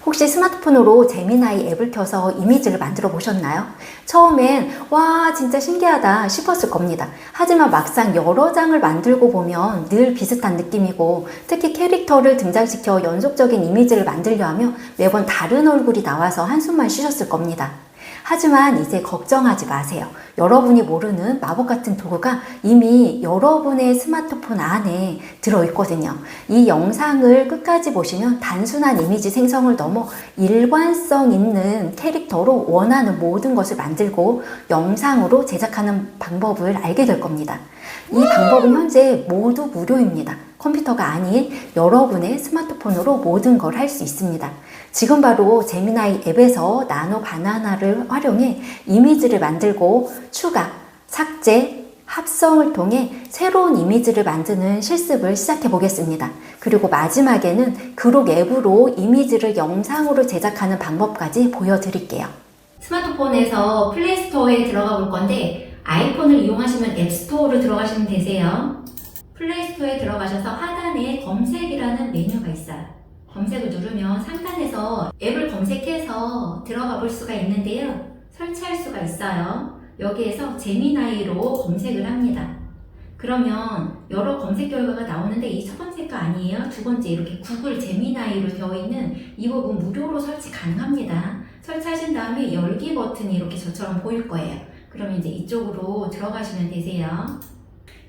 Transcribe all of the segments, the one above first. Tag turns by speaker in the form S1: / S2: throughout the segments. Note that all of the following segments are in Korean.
S1: 혹시 스마트폰으로 제미나이 앱을 켜서 이미지를 만들어 보셨나요? 처음엔 와 진짜 신기하다 싶었을 겁니다. 하지만 막상 여러 장을 만들고 보면 늘 비슷한 느낌이고, 특히 캐릭터를 등장시켜 연속적인 이미지를 만들려 하면 매번 다른 얼굴이 나와서 한숨만 쉬셨을 겁니다. 하지만 이제 걱정하지 마세요. 여러분이 모르는 마법 같은 도구가 이미 여러분의 스마트폰 안에 들어있거든요. 이 영상을 끝까지 보시면 단순한 이미지 생성을 넘어 일관성 있는 캐릭터로 원하는 모든 것을 만들고 영상으로 제작하는 방법을 알게 될 겁니다. 이 방법은 현재 모두 무료입니다. 컴퓨터가 아닌 여러분의 스마트폰으로 모든 걸 할 수 있습니다. 지금 바로 제미나이 앱에서 나노 바나나를 활용해 이미지를 만들고 추가, 삭제, 합성을 통해 새로운 이미지를 만드는 실습을 시작해 보겠습니다. 그리고 마지막에는 그록 앱으로 이미지를 영상으로 제작하는 방법까지 보여드릴게요. 스마트폰에서 플레이스토어에 들어가 볼 건데, 아이폰을 이용하시면 앱스토어로 들어가시면 되세요. 플레이스토어에 들어가셔서 하단에 검색이라는 메뉴가 있어요. 검색을 누르면 상단에서 앱을 검색해서 들어가 볼 수가 있는데요. 설치할 수가 있어요. 여기에서 제미나이로 검색을 합니다. 그러면 여러 검색 결과가 나오는데 이 첫 번째가 아니에요. 두 번째, 이렇게 구글 제미나이로 되어 있는 이 부분 무료로 설치 가능합니다. 설치하신 다음에 열기 버튼이 이렇게 저처럼 보일 거예요. 그러면 이제 이쪽으로 들어가시면 되세요.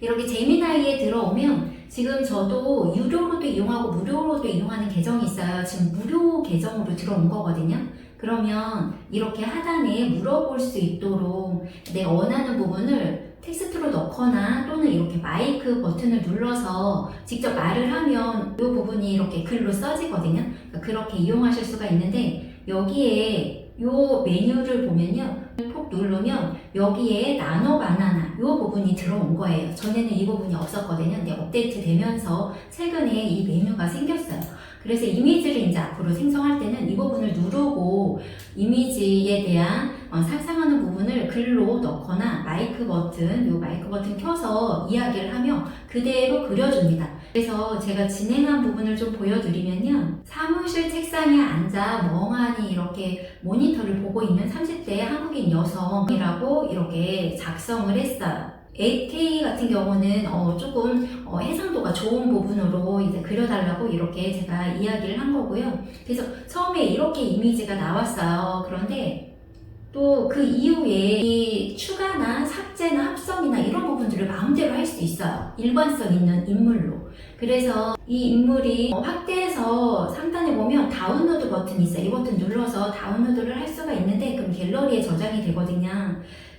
S1: 이렇게 제미나이에 들어오면 지금 저도 유료로도 이용하고 무료로도 이용하는 계정이 있어요. 지금 무료 계정으로 들어온 거거든요. 그러면 이렇게 하단에 물어볼 수 있도록 내가 원하는 부분을 텍스트로 넣거나 또는 이렇게 마이크 버튼을 눌러서 직접 말을 하면 이 부분이 이렇게 글로 써지거든요. 그렇게 이용하실 수가 있는데, 여기에 이 메뉴를 보면요, 톡 누르면 여기에 나노 바나나 이 부분이 들어온 거예요. 전에는 이 부분이 없었거든요. 근데 업데이트 되면서 최근에 이 메뉴가 생겼어요. 그래서 이미지를 이제 앞으로 생성할 때는 이 부분을 누르고 이미지에 대한 상상하는 부분을 글로 넣거나 마이크 버튼, 이 마이크 버튼 켜서 이야기를 하며 그대로 그려줍니다. 그래서 제가 진행한 부분을 좀 보여드리면요, 사무실 책상에 앉아 멍하니 이렇게 모니터를 보고 있는 30대 한국인 여성이라고 이렇게 작성을 했어요. 8K 같은 경우는 조금 해상도가 좋은 부분으로 이제 그려달라고 이렇게 제가 이야기를 한 거고요. 그래서 처음에 이렇게 이미지가 나왔어요. 그런데 또 그 이후에 이 추가나 삭제나 합성이나 이런 부분들을 마음대로 할 수 있어요. 일관성 있는 인물로. 그래서 이 인물이 확대해서 상단에 보면 다운로드 버튼이 있어요. 이 버튼 눌러서 다운로드를 할 수가 있는데, 그럼 갤러리에 저장이 되거든요.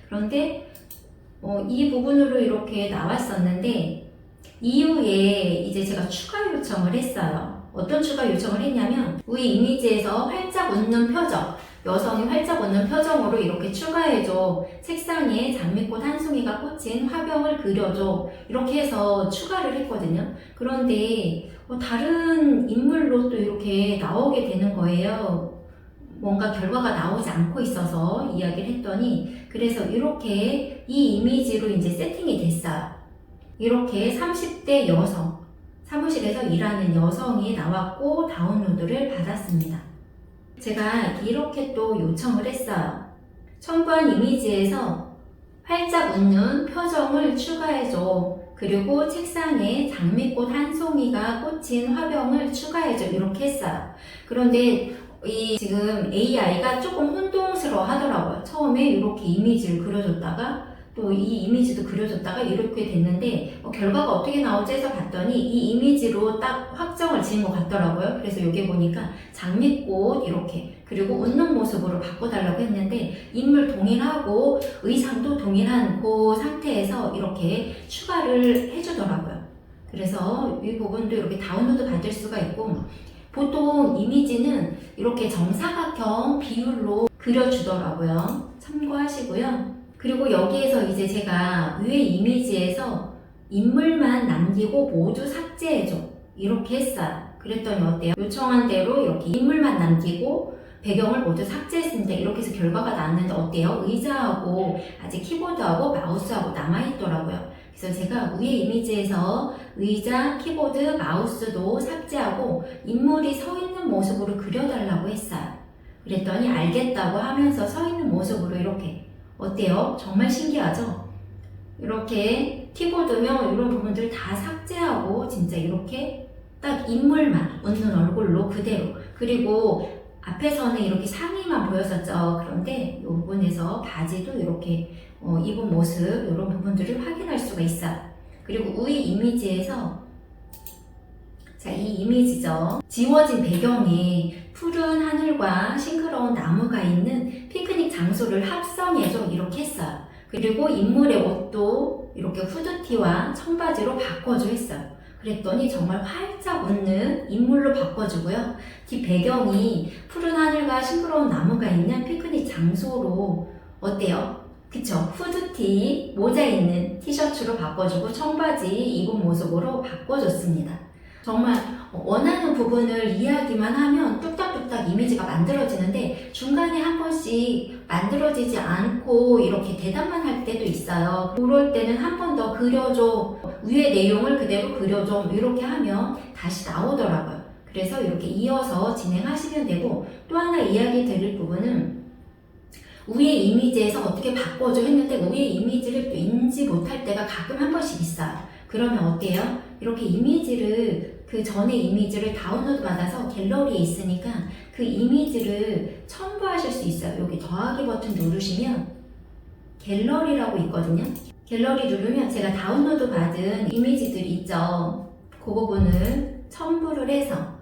S1: 그런데 이 부분으로 이렇게 나왔었는데, 이후에 이제 제가 추가 요청을 했어요. 어떤 추가 요청을 했냐면, 위 이미지에서 활짝 웃는 표정, 여성이 활짝 웃는 표정으로 이렇게 추가해줘, 책상에 장미꽃 한 송이가 꽂힌 화병을 그려줘, 이렇게 해서 추가를 했거든요. 그런데 다른 인물로 또 이렇게 나오게 되는 거예요. 뭔가 결과가 나오지 않고 있어서 이야기를 했더니, 그래서 이렇게 이 이미지로 이제 세팅이 됐어요. 이렇게 30대 여성, 사무실에서 일하는 여성이 나왔고 다운로드를 받았습니다. 제가 이렇게 또 요청을 했어요. 첨부한 이미지에서 활짝 웃는 표정을 추가해줘, 그리고 책상에 장미꽃 한 송이가 꽂힌 화병을 추가해줘, 이렇게 했어요. 그런데 이 지금 AI가 조금 혼동스러워 하더라고요. 처음에 이렇게 이미지를 그려줬다가 또 이 이미지도 그려줬다가 이렇게 됐는데 결과가 어떻게 나오지 해서 봤더니 이 이미지로 딱 확정을 지은 것 같더라고요. 그래서 여기 보니까 장미꽃 이렇게, 그리고 웃는 모습으로 바꿔달라고 했는데 인물 동일하고 의상도 동일한 그 상태에서 이렇게 추가를 해주더라고요. 그래서 이 부분도 이렇게 다운로드 받을 수가 있고, 보통 이미지는 이렇게 정사각형 비율로 그려주더라고요. 참고하시고요. 그리고 여기에서 이제 제가 위에 이미지에서 인물만 남기고 모두 삭제해줘, 이렇게 했어요. 그랬더니 어때요? 요청한 대로 이렇게 인물만 남기고 배경을 모두 삭제했습니다. 이렇게 해서 결과가 나왔는데 어때요? 의자하고 아직 키보드하고 마우스하고 남아있더라고요. 그래서 제가 위에 이미지에서 의자, 키보드, 마우스도 삭제하고 인물이 서 있는 모습으로 그려달라고 했어요. 그랬더니 알겠다고 하면서 서 있는 모습으로 이렇게. 어때요? 정말 신기하죠? 이렇게 키보드면 이런 부분들 다 삭제하고 진짜 이렇게 딱 인물만 웃는 얼굴로 그대로. 그리고 앞에서는 이렇게 상의만 보였었죠. 그런데 이 부분에서 바지도 이렇게 입은 모습 이런 부분들을 확인할 수가 있어요. 그리고 위 이미지에서 자, 이 이미지죠. 지워진 배경에 푸른 하늘과 싱그러운 나무가 있는 피크닉 장소를 합성해서 이렇게 했어요. 그리고 인물의 옷도 이렇게 후드티와 청바지로 바꿔줘 했어요. 그랬더니 정말 활짝 웃는 인물로 바꿔주고요. 뒷 배경이 푸른 하늘과 싱그러운 나무가 있는 피크닉 장소로 어때요? 그쵸? 후드티, 모자 있는 티셔츠로 바꿔주고 청바지 입은 모습으로 바꿔줬습니다. 정말 원하는 부분을 이야기만 하면 뚝딱뚝딱 이미지가 만들어지는데 중간에 한 번씩 만들어지지 않고 이렇게 대답만 할 때도 있어요. 그럴 때는 한 번 더 그려줘, 위의 내용을 그대로 그려줘 이렇게 하면 다시 나오더라고요. 그래서 이렇게 이어서 진행하시면 되고, 또 하나 이야기 드릴 부분은 위의 이미지에서 어떻게 바꿔줘 했는데 위의 이미지를 또 인지 못할 때가 가끔 한 번씩 있어요. 그러면 어때요? 이렇게 이미지를 그 전의 이미지를 다운로드 받아서 갤러리에 있으니까 그 이미지를 첨부하실 수 있어요. 여기 더하기 버튼 누르시면 갤러리라고 있거든요. 갤러리 누르면 제가 다운로드 받은 이미지들이 있죠. 그 부분을 첨부를 해서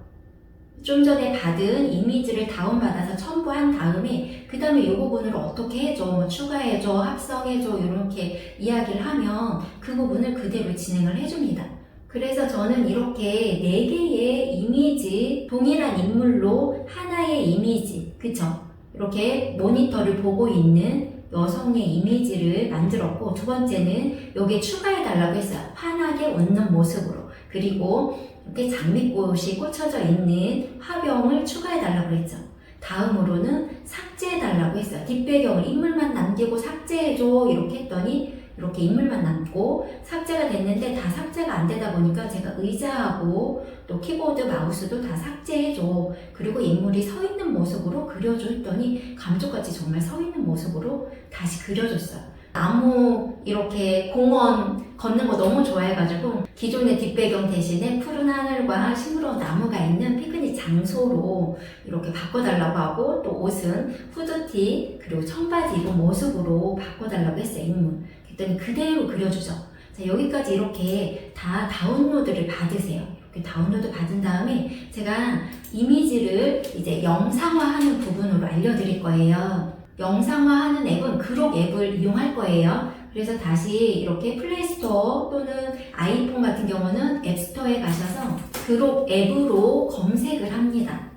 S1: 좀 전에 받은 이미지를 다운받아서 첨부한 다음에 그 다음에 이 부분을 어떻게 해줘, 뭐 추가해줘, 합성해줘 이렇게 이야기를 하면 그 부분을 그대로 진행을 해줍니다. 그래서 저는 이렇게 4개의 이미지, 동일한 인물로 하나의 이미지, 그쵸? 이렇게 모니터를 보고 있는 여성의 이미지를 만들었고, 두 번째는 여기에 추가해달라고 했어요. 환하게 웃는 모습으로. 그리고 이렇게 장미꽃이 꽂혀져 있는 화병을 추가해달라고 했죠. 다음으로는 삭제해달라고 했어요. 뒷배경을 인물만 남기고 삭제해줘 이렇게 했더니 이렇게 인물만 남고 삭제가 됐는데 다 삭제가 안 되다 보니까 제가 의자하고 또 키보드, 마우스도 다 삭제해줘. 그리고 인물이 서 있는 모습으로 그려줘 했더니 감쪽같이 정말 서 있는 모습으로 다시 그려줬어요. 나무 이렇게 공원 걷는 거 너무 좋아해가지고 기존의 뒷배경 대신에 푸른 하늘과 싱그러운 나무가 있는 피크닉 장소로 이렇게 바꿔달라고 하고, 또 옷은 후드티 그리고 청바지 입은 모습으로 바꿔달라고 했어요. 인물. 그랬더니 그대로 그려주죠. 자, 여기까지 이렇게 다 다운로드를 받으세요. 이렇게 다운로드 받은 다음에 제가 이미지를 이제 영상화하는 부분으로 알려드릴 거예요. 영상화하는 앱은 그록 앱을 이용할 거예요. 그래서 다시 이렇게 플레이스토어 또는 아이폰 같은 경우는 앱스토어에 가셔서 그록 앱으로 검색을 합니다.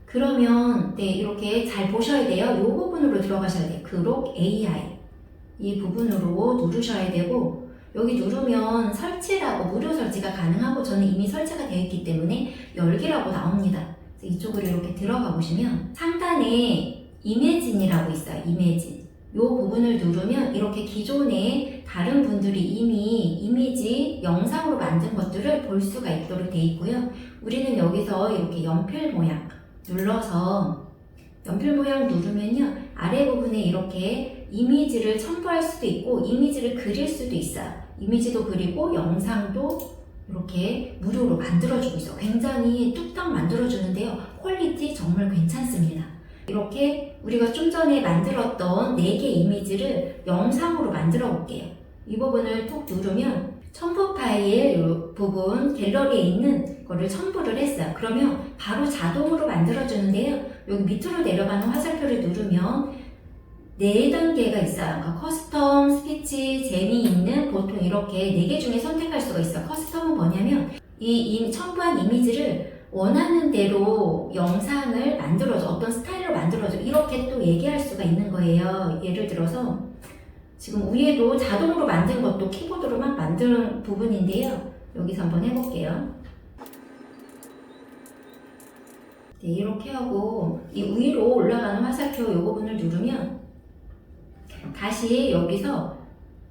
S1: 그러면 네, 이렇게 잘 보셔야 돼요. 이 부분으로 들어가셔야 돼요. 그록 AI 이 부분으로 누르셔야 되고, 여기 누르면 설치라고 무료 설치가 가능하고 저는 이미 설치가 되어 있기 때문에 열기라고 나옵니다. 이쪽으로 이렇게 들어가 보시면 상단에 이매진이라고 있어요. 이매진. 이 부분을 누르면 이렇게 기존에 다른 분들이 이미 이미지 영상으로 만든 것들을 볼 수가 있도록 되어 있고요. 우리는 여기서 이렇게 연필 모양 눌러서 연필 모양 누르면요, 아래 부분에 이렇게 이미지를 첨부할 수도 있고 이미지를 그릴 수도 있어요. 이미지도 그리고 영상도 이렇게 무료로 만들어주고 있어요. 굉장히 뚝딱 만들어주는데요, 퀄리티 정말 괜찮습니다. 이렇게 우리가 좀 전에 만들었던 4개 이미지를 영상으로 만들어 볼게요. 이 부분을 톡 누르면 첨부 파일 이 부분 갤러리에 있는 거를 첨부를 했어요. 그러면 바로 자동으로 만들어주는데요, 여기 밑으로 내려가는 화살표를 누르면 4단계가 있어요. 그러니까 커스텀, 스피치, 재미있는, 보통 이렇게 4개 중에 선택할 수가 있어요. 커스텀은 뭐냐면 이 첨부한 이미지를 원하는 대로 영상을 만들어줘, 어떤 스타일로 만들어줘 이렇게 또 얘기할 수가 있는 거예요. 예를 들어서 지금 위에도 자동으로 만든 것도 키보드로 막 만드는 부분인데요, 여기서 한번 해볼게요. 네, 이렇게 하고 이 위로 올라가는 화살표 이 부분을 누르면 다시 여기서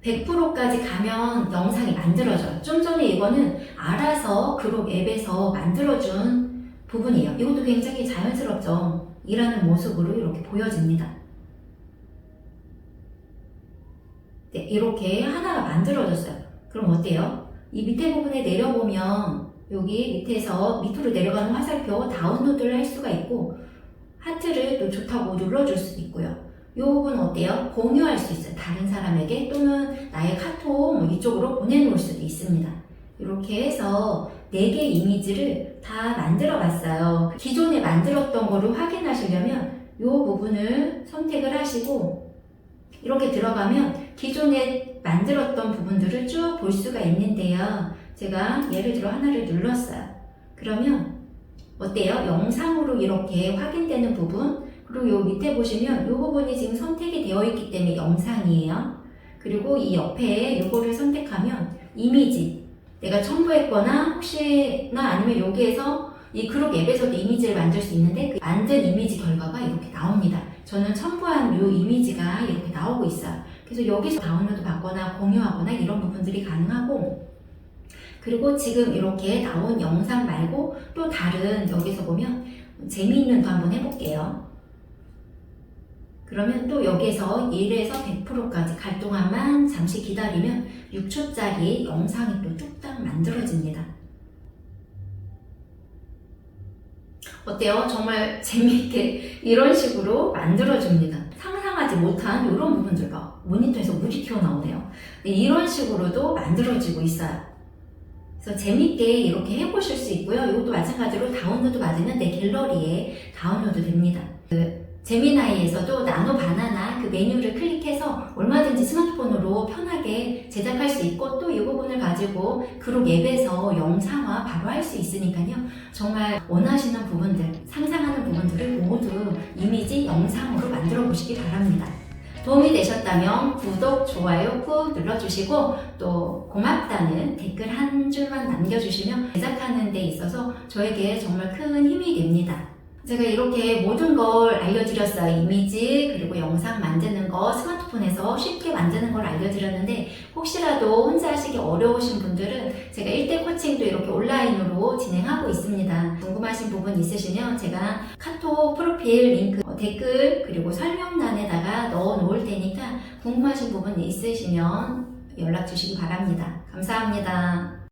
S1: 100%까지 가면 영상이 만들어져요. 좀 전에 이거는 알아서 그룹 앱에서 만들어준 부분이에요. 이것도 굉장히 자연스럽죠. 일하는 모습으로 이렇게 보여집니다. 네, 이렇게 하나가 만들어졌어요. 그럼 어때요? 이 밑에 부분에 내려보면 여기 밑에서 밑으로 내려가는 화살표 다운로드를 할 수가 있고 하트를 또 좋다고 눌러줄 수도 있고요. 이 부분 어때요? 공유할 수 있어요. 다른 사람에게 또는 나의 카톡 이쪽으로 보내놓을 수도 있습니다. 이렇게 해서 4개 이미지를 다 만들어 봤어요. 기존에 만들었던 거를 확인하시려면 이 부분을 선택을 하시고 이렇게 들어가면 기존에 만들었던 부분들을 쭉 볼 수가 있는데요. 제가 예를 들어 하나를 눌렀어요. 그러면 어때요? 영상으로 이렇게 확인되는 부분, 그리고 요 밑에 보시면 이 부분이 지금 선택이 되어 있기 때문에 영상이에요. 그리고 이 옆에 요거를 선택하면 이미지, 내가 첨부했거나 혹시나 아니면 여기에서 이 그룹 앱에서도 이미지를 만들 수 있는데 그 만든 이미지 결과가 이렇게 나옵니다. 저는 첨부한 이 이미지가 이렇게 나오고 있어요. 그래서 여기서 다운로드 받거나 공유하거나 이런 부분들이 가능하고, 그리고 지금 이렇게 나온 영상 말고 또 다른 여기서 보면 재미있는 거 한번 해볼게요. 그러면 또 여기에서 1에서 100%까지 갈 동안만 잠시 기다리면 6초짜리 영상이 또 뚝딱 만들어집니다. 어때요? 정말 재미있게 이런 식으로 만들어줍니다. 상상하지 못한 이런 부분들 봐. 모니터에서 물이 튀어나오네요. 이런 식으로도 만들어지고 있어요. 그래서 재밌게 이렇게 해보실 수 있고요. 이것도 마찬가지로 다운로드 받으면 내 갤러리에 다운로드 됩니다. 제미나이에서도 나노 바나나 그 메뉴를 클릭해서 얼마든지 스마트폰으로 편하게 제작할 수 있고 또 이 부분을 가지고 그룹 앱에서 영상화 바로 할 수 있으니까요. 정말 원하시는 부분들, 상상하는 부분들을 모두 이미지, 영상으로 만들어 보시기 바랍니다. 도움이 되셨다면 구독, 좋아요 꾹 눌러주시고 또 고맙다는 댓글 한 줄만 남겨주시면 제작하는 데 있어서 저에게 정말 큰 힘이 됩니다. 제가 이렇게 모든 걸 알려드렸어요. 이미지 그리고 영상 만드는 거 스마트폰에서 쉽게 만드는 걸 알려드렸는데 혹시라도 혼자 하시기 어려우신 분들은 제가 1대 코칭도 이렇게 온라인으로 진행하고 있습니다. 궁금하신 부분 있으시면 제가 카톡 프로필 링크 댓글 그리고 설명란에다가 넣어 놓을 테니까 궁금하신 부분 있으시면 연락 주시기 바랍니다. 감사합니다.